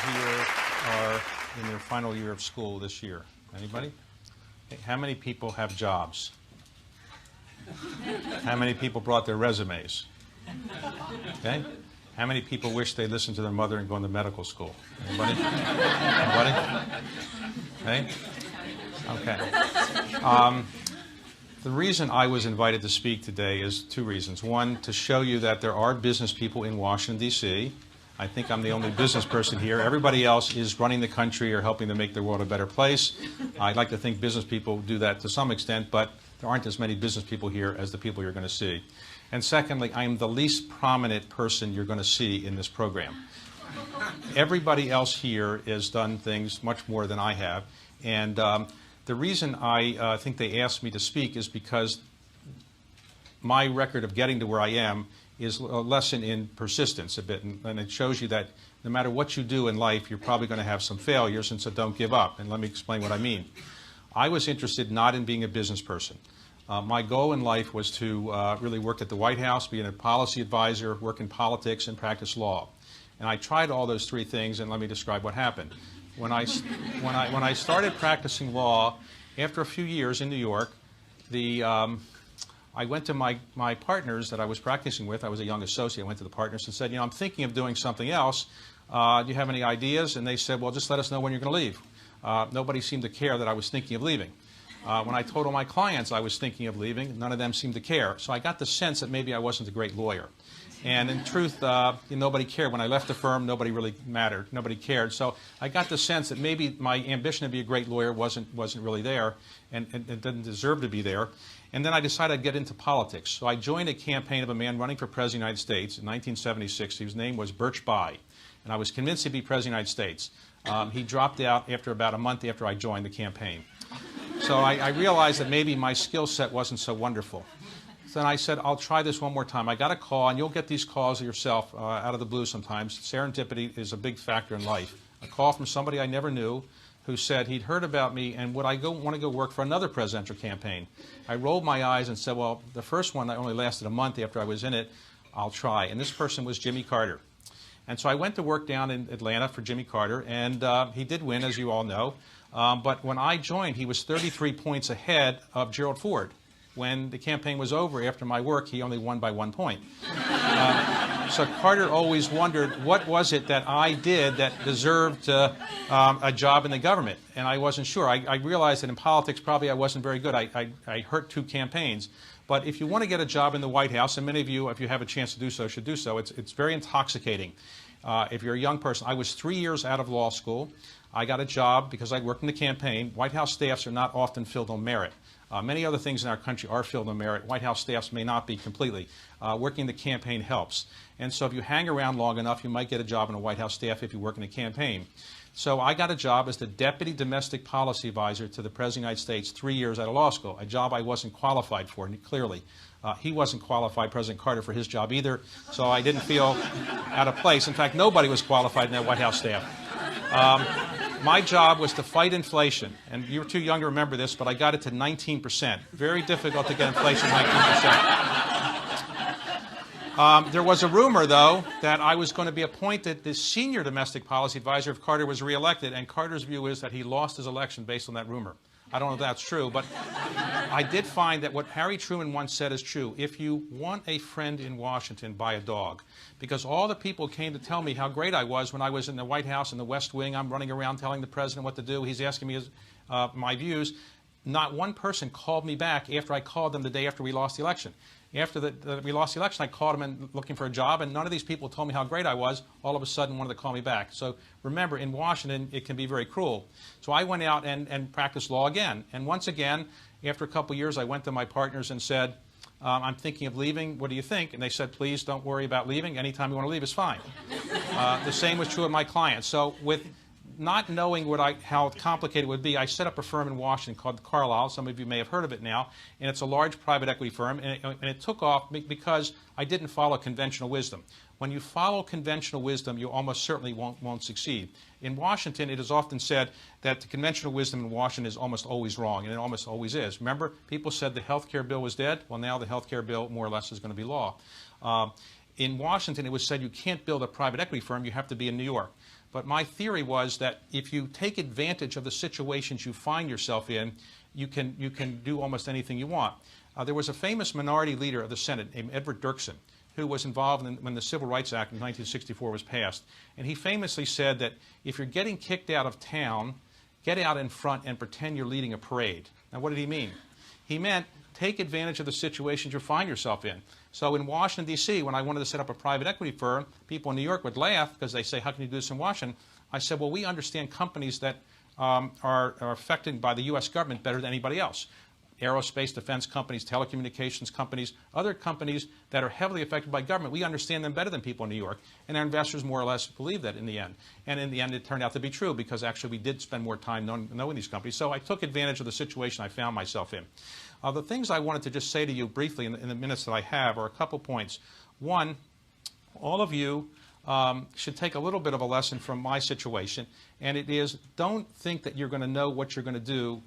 here are in their final year of school this year? Anybody? Okay. How many people have jobs? How many people brought their resumes? Okay. How many people wish they listened to their mother and gone to medical school? Anybody? Anybody? Okay. Okay. The reason I was invited to speak today is two reasons. One, to show you that there are business people in Washington, D.C. I think I'm the only business person here. Everybody else is running the country or helping to make the world a better place. I'd like to think business people do that to some extent, but there aren't as many business people here as the people you're going to see. And secondly, I am the least prominent person you're going to see in this program. Everybody else here has done things much more than I have. And the reason I think they asked me to speak is because my record of getting to where I am is a lesson in persistence a bit. And it shows you that no matter what you do in life, you're probably going to have some failures, and so don't give up. And let me explain what I mean. I was interested not in being a business person. My goal in life was to really work at the White House, be a policy advisor, work in politics, and practice law. And I tried all those three things, and let me describe what happened. When I started practicing law, after a few years in New York, I went to my partners that I was practicing with. I was a young associate. I went to the partners and said, I'm thinking of doing something else. Do you have any ideas? And they said, well, just let us know when you're going to leave. Nobody seemed to care that I was thinking of leaving. When I told all my clients I was thinking of leaving, none of them seemed to care. So I got the sense that maybe I wasn't a great lawyer. And in truth, nobody cared. When I left the firm, nobody really mattered. Nobody cared. So I got the sense that maybe my ambition to be a great lawyer wasn't really there and didn't deserve to be there. And then I decided I'd get into politics. So I joined a campaign of a man running for President of the United States in 1976. His name was Birch Bayh. And I was convinced he'd be President of the United States. He dropped out after about a month after I joined the campaign. So I realized that maybe my skill set wasn't so wonderful. So then I said, I'll try this one more time. I got a call, and you'll get these calls yourself out of the blue sometimes. Serendipity is a big factor in life. A call from somebody I never knew who said he'd heard about me and would I want to go work for another presidential campaign. I rolled my eyes and said, well, the first one only lasted a month after I was in it. I'll try. And this person was Jimmy Carter. And so I went to work down in Atlanta for Jimmy Carter, and he did win, as you all know. But when I joined, he was 33 points ahead of Gerald Ford. When the campaign was over, after my work, he only won by 1 point. So Carter always wondered, what was it that I did that deserved a job in the government? And I wasn't sure. I realized that in politics, probably I wasn't very good. I hurt 2 campaigns. But if you want to get a job in the White House, and many of you, if you have a chance to do so, should do so, it's very intoxicating. If you're a young person, I was 3 years out of law school. I got a job because I worked in the campaign. White House staffs are not often filled on merit. Many other things in our country are filled on merit. White House staffs may not be completely. Working in the campaign helps. And so if you hang around long enough, you might get a job in a White House staff if you work in a campaign. So I got a job as the Deputy Domestic Policy Advisor to the President of the United States 3 years out of law school, a job I wasn't qualified for, clearly. He wasn't qualified, President Carter, for his job either, so I didn't feel out of place. In fact, nobody was qualified in that White House staff. My job was to fight inflation, and you're too young to remember this, but I got it to 19%. Very difficult to get inflation 19%. There was a rumor, though, that I was going to be appointed the senior domestic policy advisor if Carter was reelected, and Carter's view is that he lost his election based on that rumor. I don't know if that's true, but I did find that what Harry Truman once said is true. If you want a friend in Washington, buy a dog. Because all the people came to tell me how great I was when I was in the White House in the West Wing. I'm running around telling the president what to do. He's asking me my views. Not one person called me back after I called them the day after we lost the election. After we lost the election, I called them and looking for a job, and none of these people told me how great I was. All of a sudden, wanted to call me back. So remember, in Washington, it can be very cruel. So I went out and practiced law again. And once again, after a couple years, I went to my partners and said, I'm thinking of leaving. What do you think? And they said, please don't worry about leaving. Anytime you want to leave is fine. The same was true of my clients. So with not knowing how complicated it would be, I set up a firm in Washington called Carlyle. Some of you may have heard of it now. And it's a large private equity firm. And it took off because I didn't follow conventional wisdom. When you follow conventional wisdom, you almost certainly won't succeed. In Washington, it is often said that the conventional wisdom in Washington is almost always wrong, and it almost always is. Remember, people said the health care bill was dead. Well, now the health care bill, more or less, is going to be law. In Washington, it was said you can't build a private equity firm. You have to be in New York. But my theory was that if you take advantage of the situations you find yourself in, you can do almost anything you want. There was a famous minority leader of the Senate named Edward Dirksen, who was involved when the Civil Rights Act of 1964 was passed. And he famously said that if you're getting kicked out of town, get out in front and pretend you're leading a parade. Now, what did he mean? He meant take advantage of the situations you find yourself in. So in Washington, D.C., when I wanted to set up a private equity firm, people in New York would laugh because they say, how can you do this in Washington? I said, well, we understand companies that are affected by the U.S. government better than anybody else. Aerospace, defense companies, telecommunications companies, other companies that are heavily affected by government. We understand them better than people in New York. And our investors more or less believe that in the end. And in the end, it turned out to be true because actually we did spend more time knowing these companies. So I took advantage of the situation I found myself in. The things I wanted to just say to you briefly in the minutes that I have are a couple points. One, all of you should take a little bit of a lesson from my situation. And it is, don't think that you're going to know what you're going to do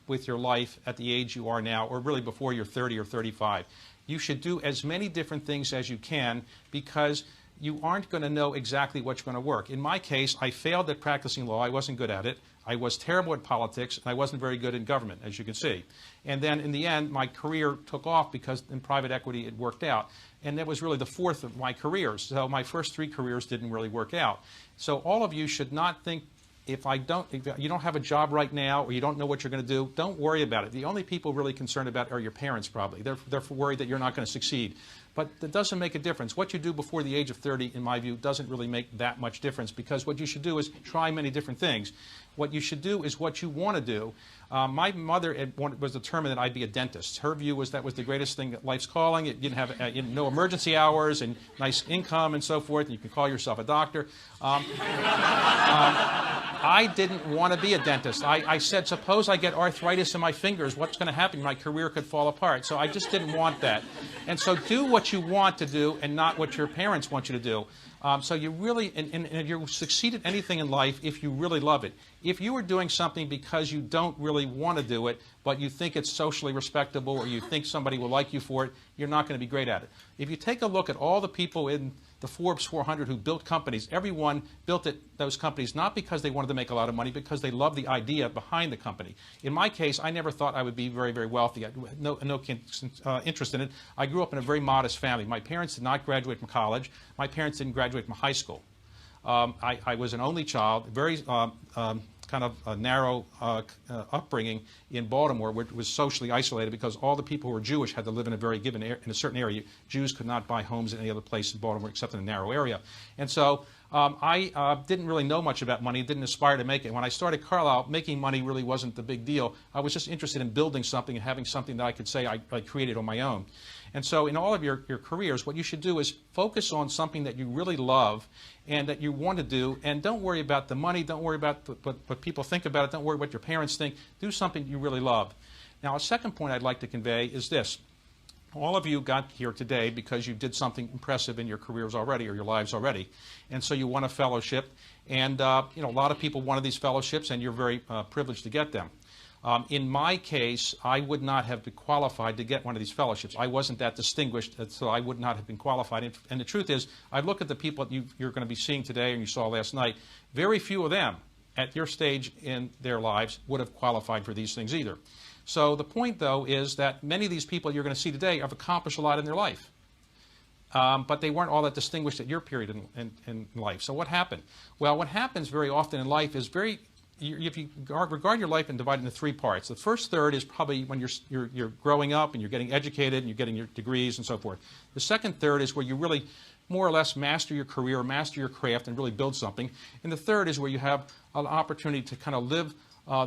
with your life at the age you are now, or really before you're 30 or 35. You should do as many different things as you can because you aren't going to know exactly what's going to work. In my case, I failed at practicing law. I wasn't good at it. I was terrible at politics, and I wasn't very good in government, as you can see. And then in the end, my career took off because in private equity it worked out. And that was really the fourth of my careers. So my first three careers didn't really work out. So all of you should not think, if you don't have a job right now or you don't know what you're going to do, don't worry about it. The only people really concerned about are your parents probably. They're worried that you're not going to succeed. But that doesn't make a difference. What you do before the age of 30, in my view, doesn't really make that much difference because what you should do is try many different things. What you should do is what you want to do. My mother was determined that I'd be a dentist. Her view was that was the greatest thing that life's calling. It didn't have no emergency hours and nice income and so forth, and you can call yourself a doctor. I didn't want to be a dentist. I said, suppose I get arthritis in my fingers, what's going to happen? My career could fall apart. So I just didn't want that. And so do what you want to do and not what your parents want you to do. So you really, and you succeed at anything in life if you really love it. If you are doing something because you don't really want to do it, but you think it's socially respectable or you think somebody will like you for it, you're not going to be great at it. If you take a look at all the people in the Forbes 400 who built companies, everyone built those companies not because they wanted to make a lot of money, because they loved the idea behind the company. In my case, I never thought I would be very, very wealthy. I had no interest in it. I grew up in a very modest family. My parents did not graduate from college. My parents didn't graduate from high school. I was an only child, very kind of a narrow upbringing in Baltimore, which was socially isolated because all the people who were Jewish had to live in in a certain area. Jews could not buy homes in any other place in Baltimore except in a narrow area. And so I didn't really know much about money, didn't aspire to make it. When I started Carlisle, making money really wasn't the big deal. I was just interested in building something and having something that I could say I created on my own. And so in all of your careers, what you should do is focus on something that you really love and that you want to do, and don't worry about the money, don't worry about what people think about it, don't worry what your parents think. Do something you really love. Now, a second point I'd like to convey is this. All of you got here today because you did something impressive in your careers already or your lives already, and so you won a fellowship. And a lot of people wanted these fellowships, and you're very privileged to get them. In my case, I would not have been qualified to get one of these fellowships. I wasn't that distinguished, so I would not have been qualified. And the truth is, I look at the people that you're going to be seeing today and you saw last night, very few of them at your stage in their lives would have qualified for these things either. So the point, though, is that many of these people you're going to see today have accomplished a lot in their life. But they weren't all that distinguished at your period in life. So what happened? Well, what happens very often in life is if you regard your life and divide it into three parts. The first third is probably when you're growing up and you're getting educated and you're getting your degrees and so forth. The second third is where you really more or less master your career, master your craft, and really build something. And the third is where you have an opportunity to kind of live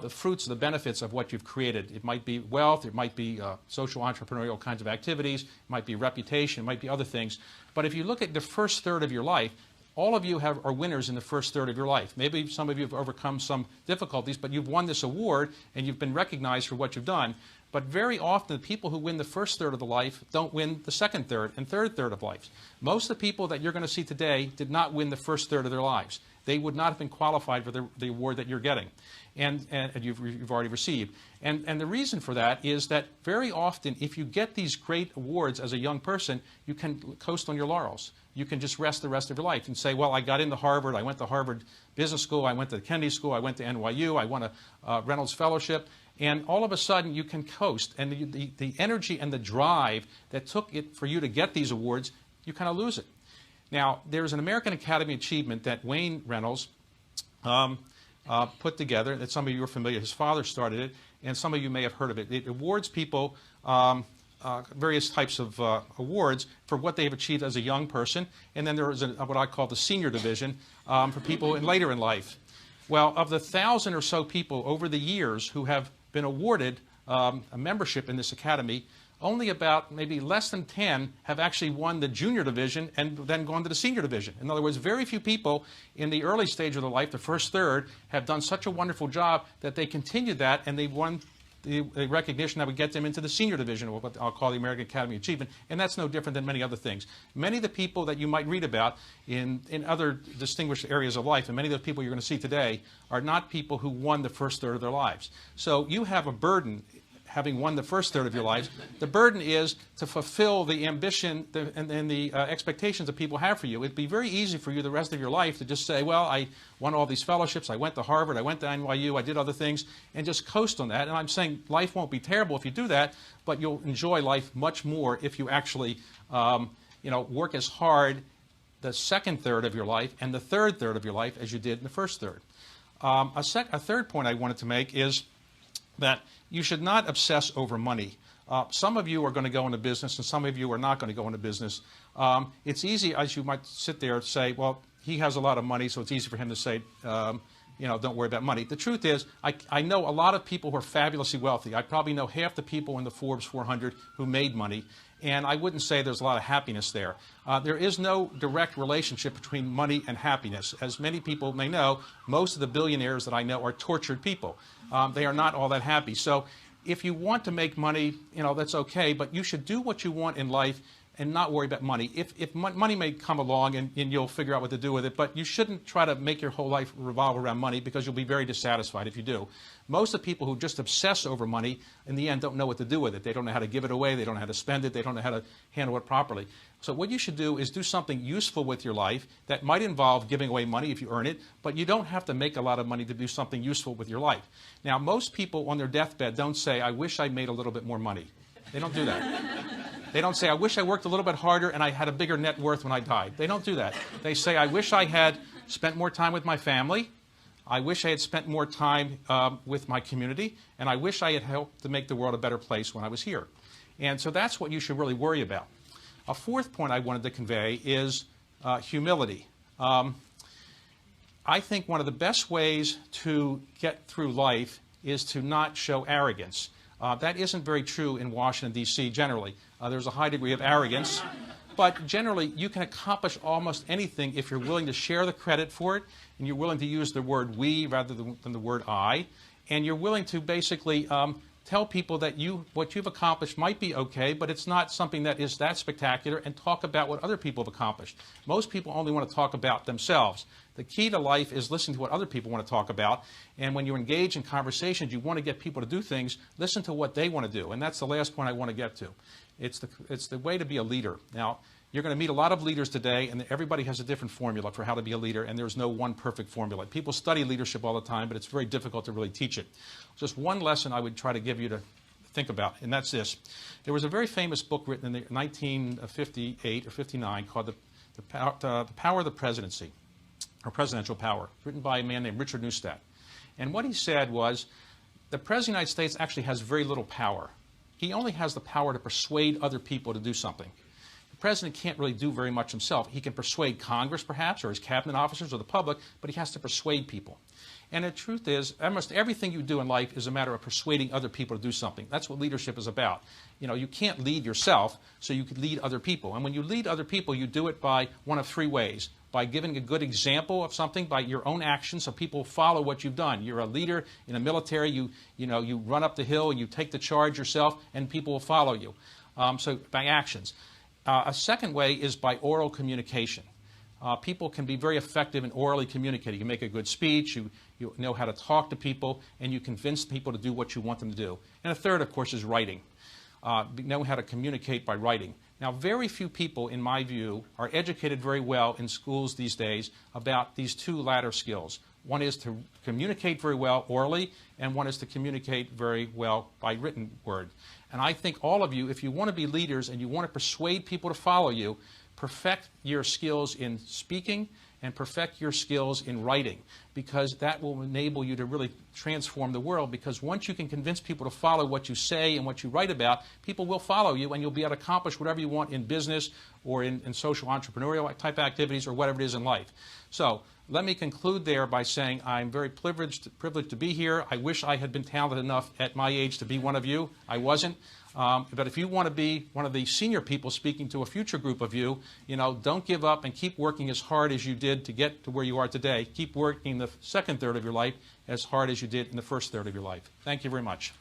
the fruits, the benefits of what you've created. It might be wealth, it might be social entrepreneurial kinds of activities, it might be reputation, it might be other things. But if you look at the first third of your life, all of you are winners in the first third of your life. Maybe some of you have overcome some difficulties, but you've won this award and you've been recognized for what you've done. But very often, the people who win the first third of the life don't win the second third and third of life. Most of the people that you're going to see today did not win the first third of their lives. they would not have been qualified for the award that you're getting and you've already received. And the reason for that is that very often, if you get these great awards as a young person, you can coast on your laurels. You can just rest the rest of your life and say, well, I got into Harvard, I went to Harvard Business School, I went to Kennedy School, I went to NYU, I won a Reynolds Fellowship, and all of a sudden you can coast. And the energy and the drive that took it for you to get these awards, you kind of lose it. Now, there's an American Academy Achievement that Wayne Reynolds put together, that some of you are familiar. His father started it, and some of you may have heard of it. It awards people various types of awards for what they have achieved as a young person, and then there is what I call the senior division for people later in life. Well, of the 1,000 or so people over the years who have been awarded a membership in this academy, only about maybe less than 10 have actually won the junior division and then gone to the senior division. In other words, very few people in the early stage of their life, the first third, have done such a wonderful job that they continued that and they won the recognition that would get them into the senior division, or what I'll call the American Academy Achievement, and that's no different than many other things. Many of the people that you might read about in other distinguished areas of life, and many of the people you're going to see today, are not people who won the first third of their lives. So you have a burden, having won the first third of your lives. The burden is to fulfill the ambition and the expectations that people have for you. It'd be very easy for you the rest of your life to just say, well, I won all these fellowships, I went to Harvard, I went to NYU, I did other things, and just coast on that. And I'm saying life won't be terrible if you do that, but you'll enjoy life much more if you actually work as hard the second third of your life and the third third of your life as you did in the first third. A third point I wanted to make is that you should not obsess over money. Some of you are going to go into business, and some of you are not going to go into business. It's easy, as you might sit there and say, well, he has a lot of money, so it's easy for him to say, don't worry about money. The truth is, I know a lot of people who are fabulously wealthy. I probably know half the people in the Forbes 400 who made money, and I wouldn't say there's a lot of happiness there. There is no direct relationship between money and happiness. As many people may know, most of the billionaires that I know are tortured people. They are not all that happy. So if you want to make money, that's okay, but you should do what you want in life and not worry about money. If money may come along and you'll figure out what to do with it, but you shouldn't try to make your whole life revolve around money, because you'll be very dissatisfied if you do. Most of the people who just obsess over money, in the end, don't know what to do with it. They don't know how to give it away. They don't know how to spend it. They don't know how to handle it properly. So what you should do is do something useful with your life that might involve giving away money if you earn it, but you don't have to make a lot of money to do something useful with your life. Now, most people on their deathbed don't say, I wish I made a little bit more money. They don't do that. They don't say, I wish I worked a little bit harder and I had a bigger net worth when I died. They don't do that. They say, I wish I had spent more time with my family. I wish I had spent more time with my community. And I wish I had helped to make the world a better place when I was here. And so that's what you should really worry about. A fourth point I wanted to convey is humility. I think one of the best ways to get through life is to not show arrogance. That isn't very true in Washington, D.C. generally. There's a high degree of arrogance. But generally, you can accomplish almost anything if you're willing to share the credit for it, and you're willing to use the word we rather than the word I, and you're willing to basically tell people that what you've accomplished might be okay, but it's not something that is that spectacular, and talk about what other people have accomplished. Most people only want to talk about themselves. The key to life is listening to what other people want to talk about, and when you engage in conversations, you want to get people to do things, listen to what they want to do, and that's the last point I want to get to. It's the way to be a leader. Now, you're going to meet a lot of leaders today, and everybody has a different formula for how to be a leader, and there's no one perfect formula. People study leadership all the time, but it's very difficult to really teach it. Just one lesson I would try to give you to think about, and that's this. There was a very famous book written in 1958 or 59 called The Power of the Presidency, or Presidential Power, written by a man named Richard Neustadt. And what he said was, the President of the United States actually has very little power. He only has the power to persuade other people to do something. The president can't really do very much himself. He can persuade Congress, perhaps, or his cabinet officers, or the public, but he has to persuade people. And the truth is, almost everything you do in life is a matter of persuading other people to do something. That's what leadership is about. You can't lead yourself, so you could lead other people. And when you lead other people, you do it by one of three ways. By giving a good example of something, by your own actions, so people follow what you've done. You're a leader in the military. You run up the hill and you take the charge yourself, and people will follow you. So by actions. A second way is by oral communication. people can be very effective in orally communicating. You make a good speech, you know how to talk to people, and you convince people to do what you want them to do. And a third, of course, is writing. Know how to communicate by writing. Now, very few people, in my view, are educated very well in schools these days about these two latter skills. One is to communicate very well orally, and one is to communicate very well by written word. And I think all of you, if you want to be leaders and you want to persuade people to follow you, perfect your skills in speaking and perfect your skills in writing, because that will enable you to really transform the world. Because once you can convince people to follow what you say and what you write about, people will follow you, and you'll be able to accomplish whatever you want in business or in social entrepreneurial type activities or whatever it is in life. So let me conclude there by saying I'm very privileged to be here. I wish I had been talented enough at my age to be one of you. I wasn't. But if you want to be one of the senior people speaking to a future group of you, don't give up and keep working as hard as you did to get to where you are today. Keep working the second third of your life as hard as you did in the first third of your life. Thank you very much.